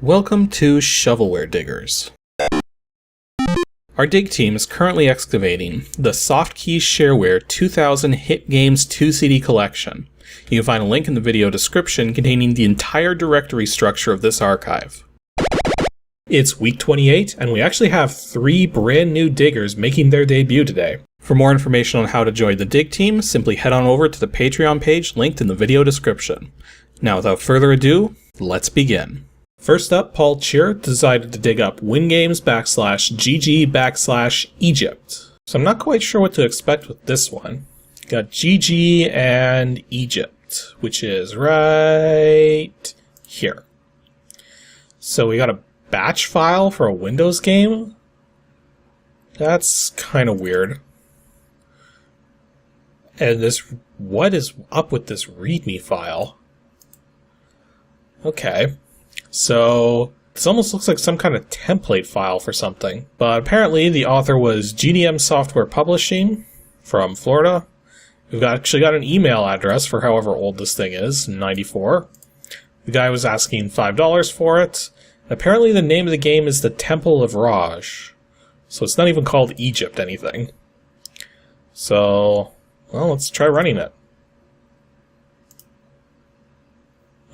Welcome to Shovelware Diggers. Our dig team is currently excavating the Softkey Shareware 2000 Hit Games 2 CD collection. You can find a link in the video description containing the entire directory structure of this archive. It's week 28, and we actually have 3 brand new diggers making their debut today. For more information on how to join the dig team, simply head on over to the Patreon page linked in the video description. Now without further ado, let's begin. First up, Paul Scheer decided to dig up WINGAMES /GG /Egypt. So I'm not quite sure what to expect with this one. Got GG and Egypt, which is right here. So we got a batch file for a Windows game? That's kind of weird. And what is up with this README file? Okay. So, this almost looks like some kind of template file for something. But apparently the author was GDM Software Publishing from Florida. We've actually got an email address for however old this thing is, 94. The guy was asking $5 for it. Apparently the name of the game is the Temple of Raj. So it's not even called Egypt anything. So, well, let's try running it.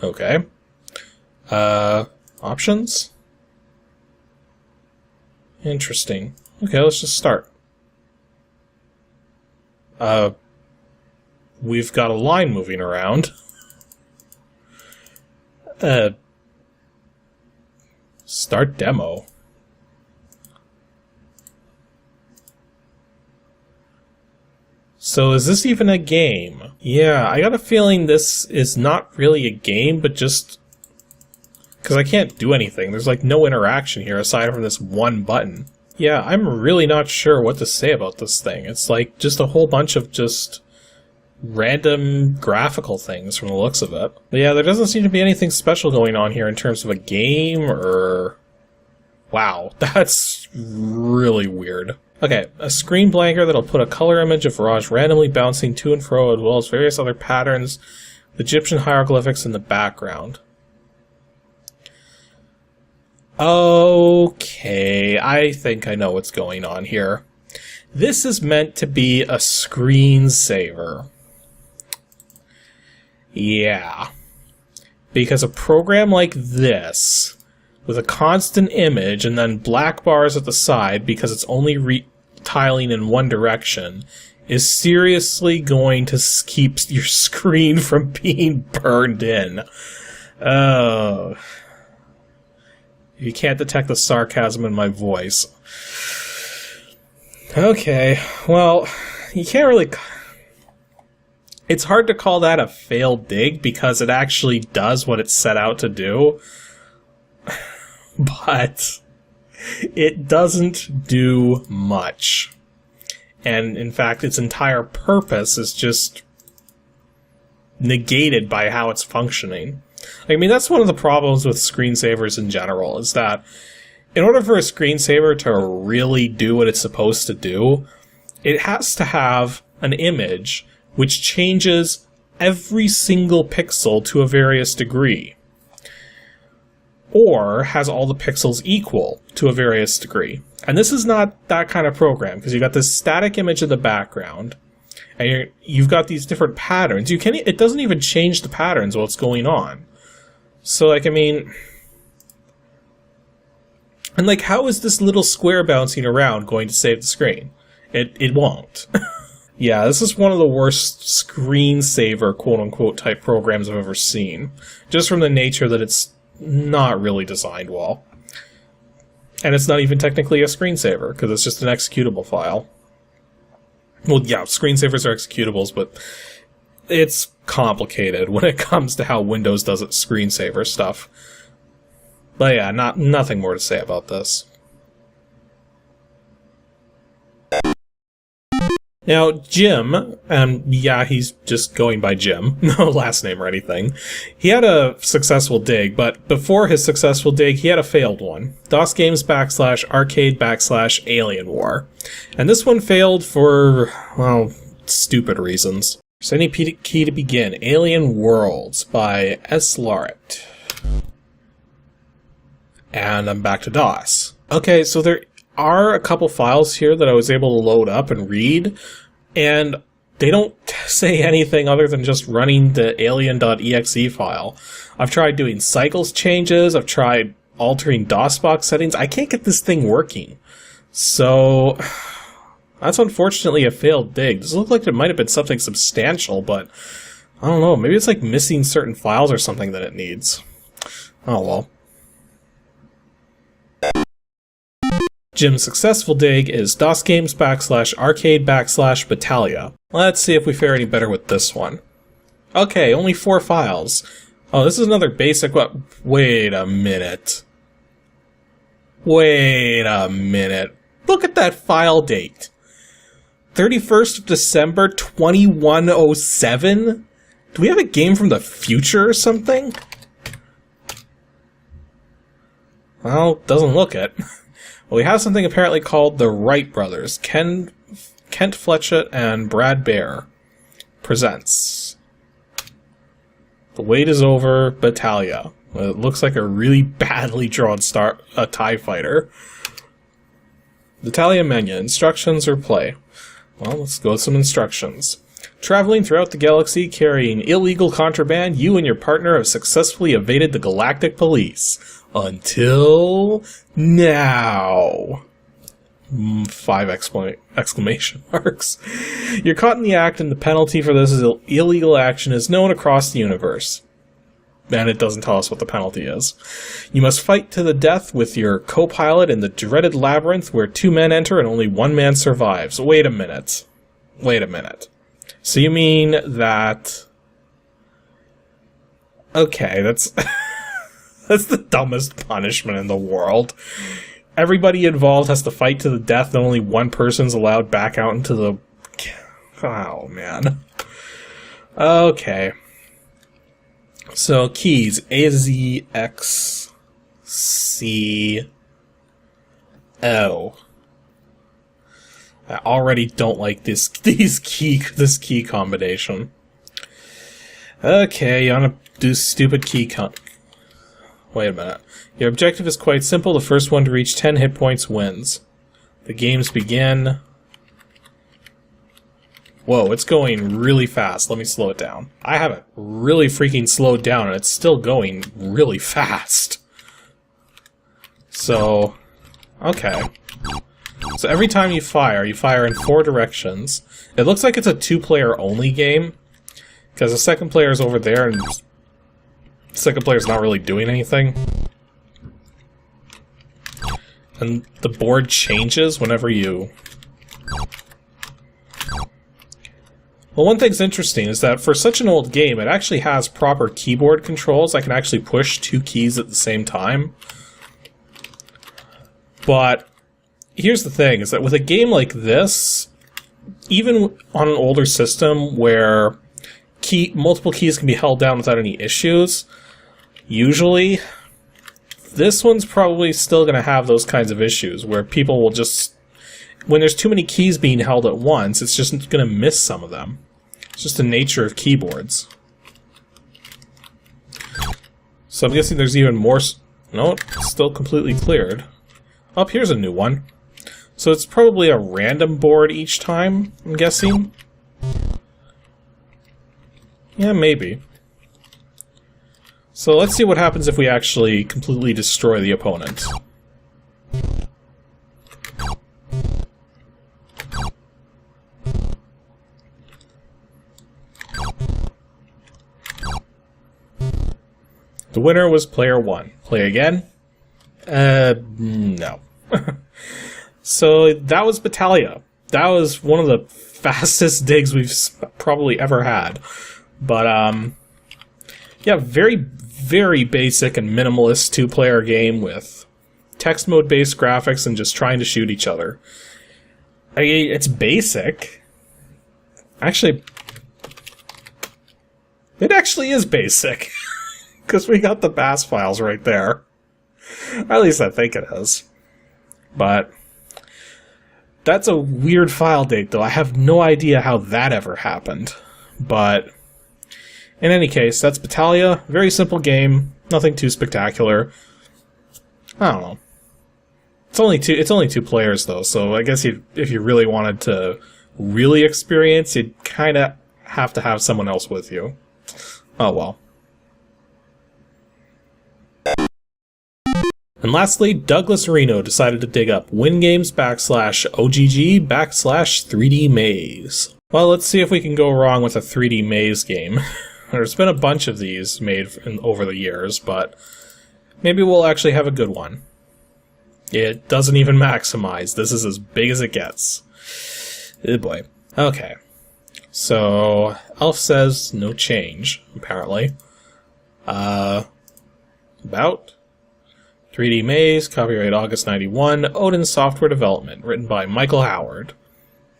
Okay. Options? Interesting. Okay, let's just start. We've got a line moving around. Start demo. So is this even a game? Yeah, I got a feeling this is not really a game, but just because I can't do anything. There's like no interaction here aside from this one button. Yeah, I'm really not sure what to say about this thing. It's like just a whole bunch of just random graphical things from the looks of it. But yeah, there doesn't seem to be anything special going on here in terms of a game or... Wow, that's really weird. Okay, a screen blanker that'll put a color image of Raj randomly bouncing to and fro, as well as various other patterns, with Egyptian hieroglyphics in the background. Okay, I think I know what's going on here. This is meant to be a screensaver. Yeah. Because a program like this, with a constant image and then black bars at the side because it's only tiling in one direction, is seriously going to keep your screen from being burned in. Oh... If you can't detect the sarcasm in my voice. Okay, well, you can't really... It's hard to call that a failed dig because it actually does what it's set out to do. But it doesn't do much. And in fact, its entire purpose is just negated by how it's functioning. I mean, that's one of the problems with screensavers in general, is that in order for a screensaver to really do what it's supposed to do, it has to have an image which changes every single pixel to a various degree, or has all the pixels equal to a various degree. And this is not that kind of program, because you've got this static image in the background, and you've got these different patterns. It doesn't even change the patterns while it's going on. So, like, I mean... And, like, how is this little square bouncing around going to save the screen? It won't. Yeah, this is one of the worst screensaver, quote-unquote, type programs I've ever seen. Just from the nature that it's not really designed well. And it's not even technically a screensaver, because it's just an executable file. Well, yeah, screensavers are executables, but it's complicated when it comes to how Windows does its screensaver stuff. But yeah, nothing more to say about this. Now, Jim, yeah, he's just going by Jim, no last name or anything. He had a successful dig, but before his successful dig, he had a failed one. DOSGAMES /arcade /Alien War. And this one failed for, well, stupid reasons. So any key to begin. Alien Worlds by S. Larrett. And I'm back to DOS. Okay, so there are a couple files here that I was able to load up and read, and they don't say anything other than just running the alien.exe file. I've tried doing cycles changes, I've tried altering DOSBox settings. I can't get this thing working. So that's unfortunately a failed dig. This looked like it might have been something substantial, but I don't know, maybe it's like missing certain files or something that it needs. Oh well. Jim's successful dig is DOSGAMES / arcade / Battaglia. Let's see if we fare any better with this one. Okay, only 4 files. Oh, this is another basic one. Wait a minute. Wait a minute. Look at that file date. 31st of December 2107? Do we have a game from the future or something? Well, doesn't look it. Well, we have something apparently called the Wright Brothers. Kent Fletchett and Brad Bear presents The Wait is Over, Battaglia. It looks like a really badly drawn TIE fighter. Battaglia menu. Instructions or play. Well, let's go with some instructions. Traveling throughout the galaxy carrying illegal contraband, you and your partner have successfully evaded the galactic police. Until now. 5 exclamation marks. You're caught in the act, and the penalty for this illegal action is known across the universe. And it doesn't tell us what the penalty is. You must fight to the death with your co-pilot in the dreaded labyrinth where 2 men enter and only 1 man survives. Wait a minute. Wait a minute. So you mean that... Okay, that's... That's the dumbest punishment in the world. Everybody involved has to fight to the death and only 1 person's allowed back out into the... Oh, man. Okay. So, keys. A, Z, X, C, O. I already don't like this key combination. Okay, you wanna do stupid key Wait a minute. Your objective is quite simple. The first one to reach 10 hit points wins. The games begin. Whoa, it's going really fast. Let me slow it down. I have it really freaking slowed down, and it's still going really fast. So, okay. So every time you fire in 4 directions. It looks like it's a 2-player only game, because the second player is over there, and the second player's not really doing anything. And the board changes whenever you... Well, one thing's interesting is that for such an old game, it actually has proper keyboard controls. I can actually push 2 keys at the same time. But here's the thing, is that with a game like this, even on an older system where multiple keys can be held down without any issues, usually, this one's probably still going to have those kinds of issues, where people will just... When there's too many keys being held at once, it's just going to miss some of them. It's just the nature of keyboards. So I'm guessing there's even more... No, it's still completely cleared. Oh, here's a new one. So it's probably a random board each time, I'm guessing. Yeah, maybe. So let's see what happens if we actually completely destroy the opponent. The winner was player 1. Play again? No. So that was Battaglia. That was one of the fastest digs we've probably ever had. But, yeah, very, very basic and minimalist 2-player game with text mode based graphics and just trying to shoot each other. I mean, it's basic. Actually, it actually is basic. Because we got the BAS files right there. At least I think it is. But that's a weird file date, though. I have no idea how that ever happened. But in any case, that's Battaglia. Very simple game. Nothing too spectacular. I don't know. It's only two players though, so I guess if you really wanted to really experience, you'd kind of have to have someone else with you. Oh well. And lastly, Douglas Reno decided to dig up WINGAMES /OGG /3D Maze. Well, let's see if we can go wrong with a 3D maze game. There's been a bunch of these made over the years, but maybe we'll actually have a good one. It doesn't even maximize. This is as big as it gets. Oh boy. Okay. So, Elf says no change, apparently. About 3D Maze, copyright August 91, Odin Software Development, written by Michael Howard.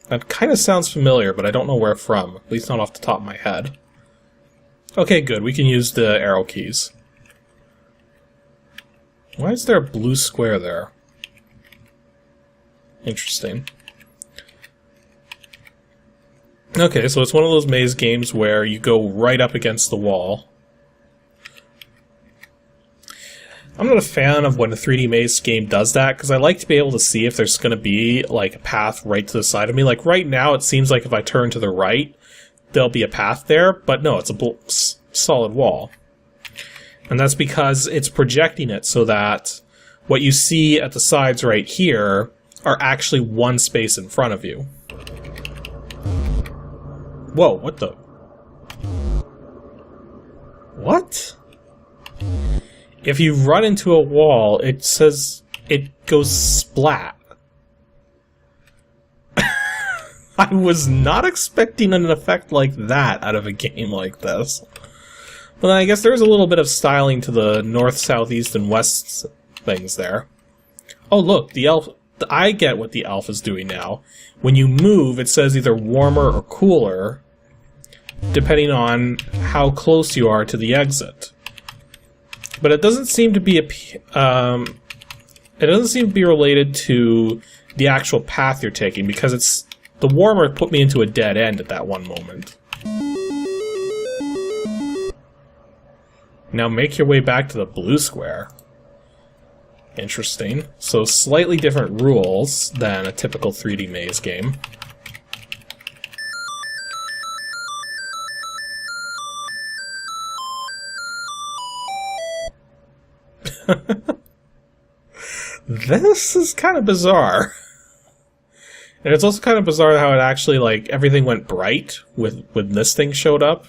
That kind of sounds familiar, but I don't know where from, at least not off the top of my head. Okay, good, we can use the arrow keys. Why is there a blue square there? Interesting. Okay, so it's one of those maze games where you go right up against the wall. I'm not a fan of when a 3D maze game does that, because I like to be able to see if there's going to be like a path right to the side of me. Like right now, it seems like if I turn to the right, there'll be a path there, but no, it's a solid wall. And that's because it's projecting it so that what you see at the sides right here are actually one space in front of you. Whoa, what the? What? If you run into a wall, it says it goes splat. I was not expecting an effect like that out of a game like this. But I guess there's a little bit of styling to the north, south, east, and west things there. Oh look, the elf... I get what the elf is doing now. When you move, it says either warmer or cooler, depending on how close you are to the exit. But it doesn't seem to be related to the actual path you're taking, because it's the warmer put me into a dead end at that one moment. Now make your way back to the blue square. Interesting. So slightly different rules than a typical 3D maze game. This is kind of bizarre. And it's also kind of bizarre how it actually, like, everything went bright when this thing showed up.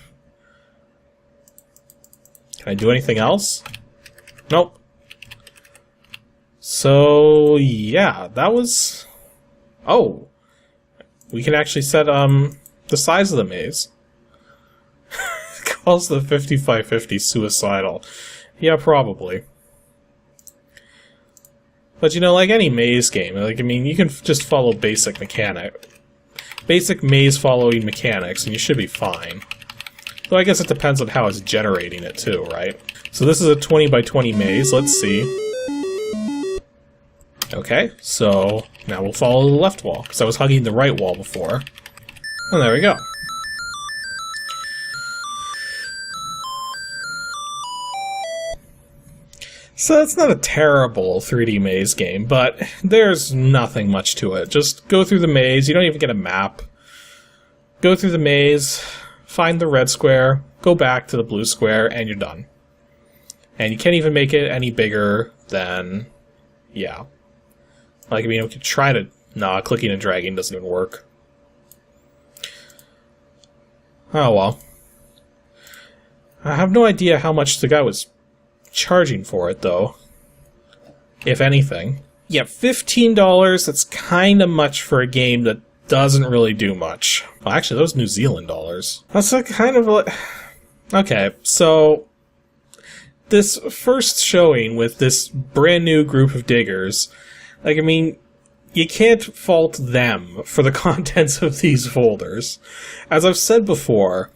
Can I do anything else? Nope. So, yeah, that was... Oh! We can actually set, the size of the maze. It calls the 5550 suicidal. Yeah, probably. But, you know, like any maze game, like, I mean, you can just follow basic maze following mechanics, and you should be fine. Though I guess it depends on how it's generating it, too, right? So this is a 20 by 20 maze, let's see. Okay, so now we'll follow the left wall, because I was hugging the right wall before. And there we go. So it's not a terrible 3D maze game, but there's nothing much to it. Just go through the maze, you don't even get a map. Go through the maze, find the red square, go back to the blue square, and you're done. And you can't even make it any bigger than... yeah. Like, I mean, we could try to... Nah, clicking and dragging doesn't even work. Oh well. I have no idea how much the guy was charging for it, though. If anything. Yeah, $15, that's kind of much for a game that doesn't really do much. Well, actually, those New Zealand dollars. That's a kind of like... Okay, so... this first showing with this brand new group of diggers, like, I mean, you can't fault them for the contents of these folders. As I've said before,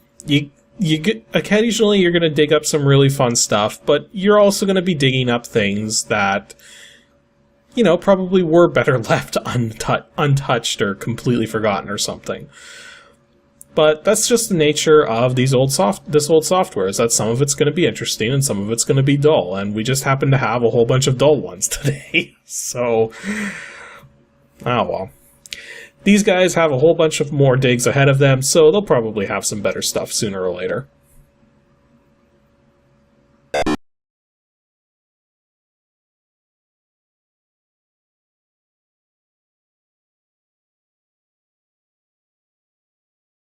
occasionally you're going to dig up some really fun stuff, but you're also going to be digging up things that, you know, probably were better left untouched or completely forgotten or something. But that's just the nature of this old software, is that some of it's going to be interesting and some of it's going to be dull, and we just happen to have a whole bunch of dull ones today. So, oh well. These guys have a whole bunch of more digs ahead of them, so they'll probably have some better stuff sooner or later.